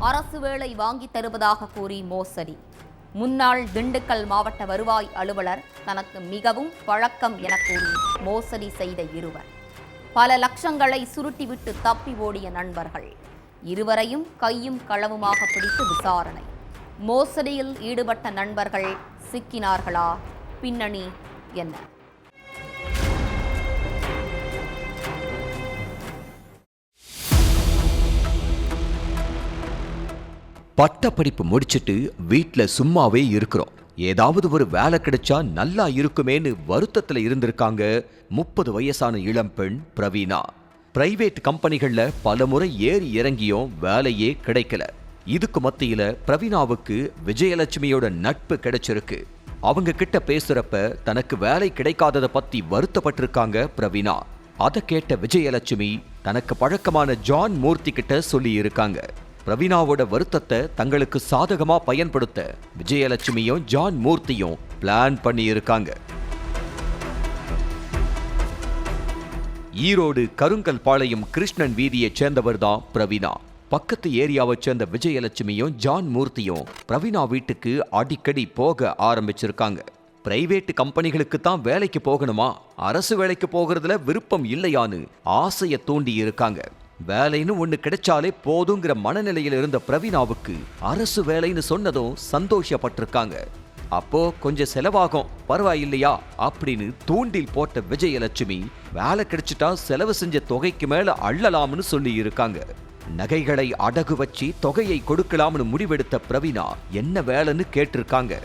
அரசு வேலை வாங்கி தருவதாக கூறி மோசடி. முன்னாள் திண்டுக்கல் மாவட்ட வருவாய் அலுவலர் தனக்கு மிகவும் பழக்கம் என கூறி மோசடி செய்த இருவர். பல லட்சங்களை சுருட்டிவிட்டு தப்பி ஓடிய நண்பர்கள். இருவரையும் கையும் களவுமாக பிடித்து விசாரணை. மோசடியில் ஈடுபட்ட நண்பர்கள் சிக்கினார்களா? பின்னணி என்ன? பட்டப்படிப்பு முடிச்சிட்டு வீட்ல சும்மாவே இருக்கிறோம், ஏதாவது ஒரு வேலை கிடைச்சா நல்லா இருக்குமேன்னு வருத்தத்துல இருந்திருக்காங்க 30 வயசான இளம்பெண் பிரவீனா. பிரைவேட் கம்பெனிகள்ல பலமுறை ஏறி இறங்கியும் வேலையே கிடைக்கல. இதுக்கு மத்தியில பிரவீனாவுக்கு விஜயலட்சுமியோட நட்பு கிடைச்சிருக்கு. அவங்க கிட்ட பேசுறப்ப தனக்கு வேலை கிடைக்காதத பத்தி வருத்தப்பட்டிருக்காங்க பிரவீனா. அதை கேட்ட விஜயலட்சுமி தனக்கு பழக்கமான ஜான் மூர்த்தி கிட்ட சொல்லி இருக்காங்க. பிரவீனாவோட வருத்தத்தை தங்களுக்கு சாதகமா பயன்படுத்த விஜயலட்சுமியும் ஜான் மூர்த்தியும் பிளான் பண்ணி இருக்காங்க. ஈரோடு கருங்கல் பாளையம் கிருஷ்ணன் வீதியை சேர்ந்தவர் தான் பிரவீனா. பக்கத்து ஏரியாவை சேர்ந்த விஜயலட்சுமியும் ஜான் மூர்த்தியும் பிரவீனா வீட்டுக்கு அடிக்கடி போக ஆரம்பிச்சிருக்காங்க. பிரைவேட் கம்பெனிகளுக்கு தான் வேலைக்கு போகணுமா, அரசு வேலைக்கு போகிறதுல விருப்பம் இல்லையான்னு ஆசையை தூண்டி இருக்காங்க. வேலைன்னு ஒண்ணு கிடைச்சாலே போதுங்கிற மனநிலையில் இருந்த பிரவீனாவுக்கு அரசு வேலைன்னு சொன்னதும் சந்தோஷப்பட்டிருக்காங்க. அப்போ கொஞ்சம் செலவாகும், பரவாயில்லையா அப்படின்னு தூண்டில் போட்ட விஜயலட்சுமி வேலை கிடைச்சிட்டா செலவு செஞ்ச தொகைக்கு மேல அள்ளலாம்னு சொல்லி இருக்காங்க. நகைகளை அடகு வச்சு தொகையை கொடுக்கலாம்னு முடிவெடுத்த பிரவீனா என்ன வேலைன்னு கேட்டிருக்காங்க.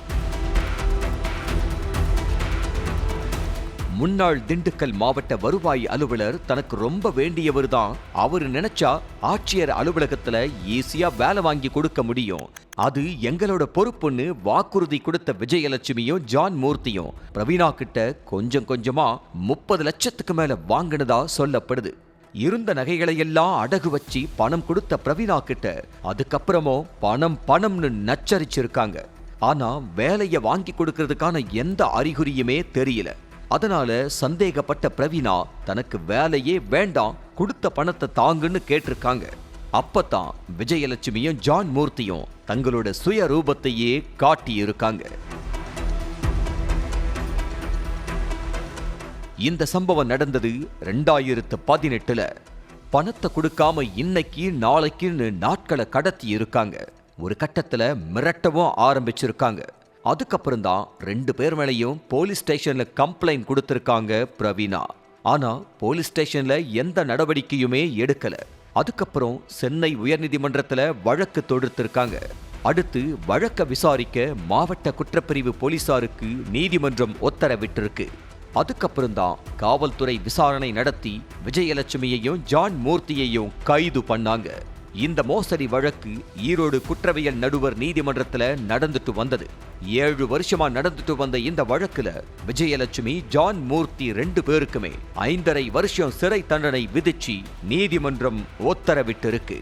முன்னாள் திண்டுக்கல் மாவட்ட வருவாய் அலுவலர் தனக்கு ரொம்ப வேண்டியவர் தான், அவரு நினைச்சா ஆட்சியர் அலுவலகத்துல ஈஸியா வேலை வாங்கி கொடுக்க முடியும், அது எங்களோட பொறுப்புன்னு வாக்குறுதி கொடுத்த விஜயலட்சுமியும் ஜான் மூர்த்தியும் பிரவீனா கிட்ட கொஞ்சம் கொஞ்சமா 30 லட்சத்துக்கு மேல வாங்கினதா சொல்லப்படுது. இருந்த நகைகளையெல்லாம் அடகு வச்சு பணம் கொடுத்த பிரவீனா கிட்ட அதுக்கப்புறமும் பணம்னு நச்சரிச்சிருக்காங்க. ஆனா வேலையை வாங்கி கொடுக்கறதுக்கான எந்த அறிகுறியுமே தெரியல. அதனால சந்தேகப்பட்ட பிரவீனா தனக்கு வேலையே வேண்டாம், கொடுத்த பணத்தை தாங்குன்னு கேட்டிருக்காங்க. அப்பதான் விஜயலட்சுமியும் ஜான் மூர்த்தியும் தங்களோட சுய ரூபத்தையே காட்டி இருக்காங்க. இந்த சம்பவம் நடந்தது 2018ல. பணத்தை கொடுக்காம இன்னைக்கு நாளைக்குன்னு நாட்களை கடத்தி இருக்காங்க. ஒரு கட்டத்துல மிரட்டவும் ஆரம்பிச்சிருக்காங்க. அதுக்கப்புறம் தான் 2 பேர் மேலையும் போலீஸ் ஸ்டேஷன்ல கம்ப்ளைண்ட் கொடுத்திருக்காங்க பிரவீனா. ஆனா போலீஸ் ஸ்டேஷன்ல எந்த நடவடிக்கையுமே எடுக்கல. அதுக்கப்புறம் சென்னை உயர்நீதிமன்றத்துல வழக்கு தொடுத்திருக்காங்க. அடுத்து வழக்க விசாரிக்க மாவட்ட குற்றப்பிரிவு போலீசாருக்கு நீதிமன்றம் உத்தரவிட்டிருக்கு. அதுக்கப்புறம் தான் காவல்துறை விசாரணை நடத்தி விஜயலட்சுமியையும் ஜான் மூர்த்தியையும் கைது பண்ணாங்க. இந்த மோசடி வழக்கு ஈரோடு குற்றவியல் நடுவர் நீதிமன்றத்துல நடந்துட்டு வந்தது. 7 வருஷமா நடந்துட்டு வந்த இந்த வழக்குல விஜயலட்சுமி ஜான் மூர்த்தி 2 பேருக்குமே 5.5 வருஷம் சிறை தண்டனை விதிச்சு நீதிமன்றம் உத்தரவிட்டிருக்கு.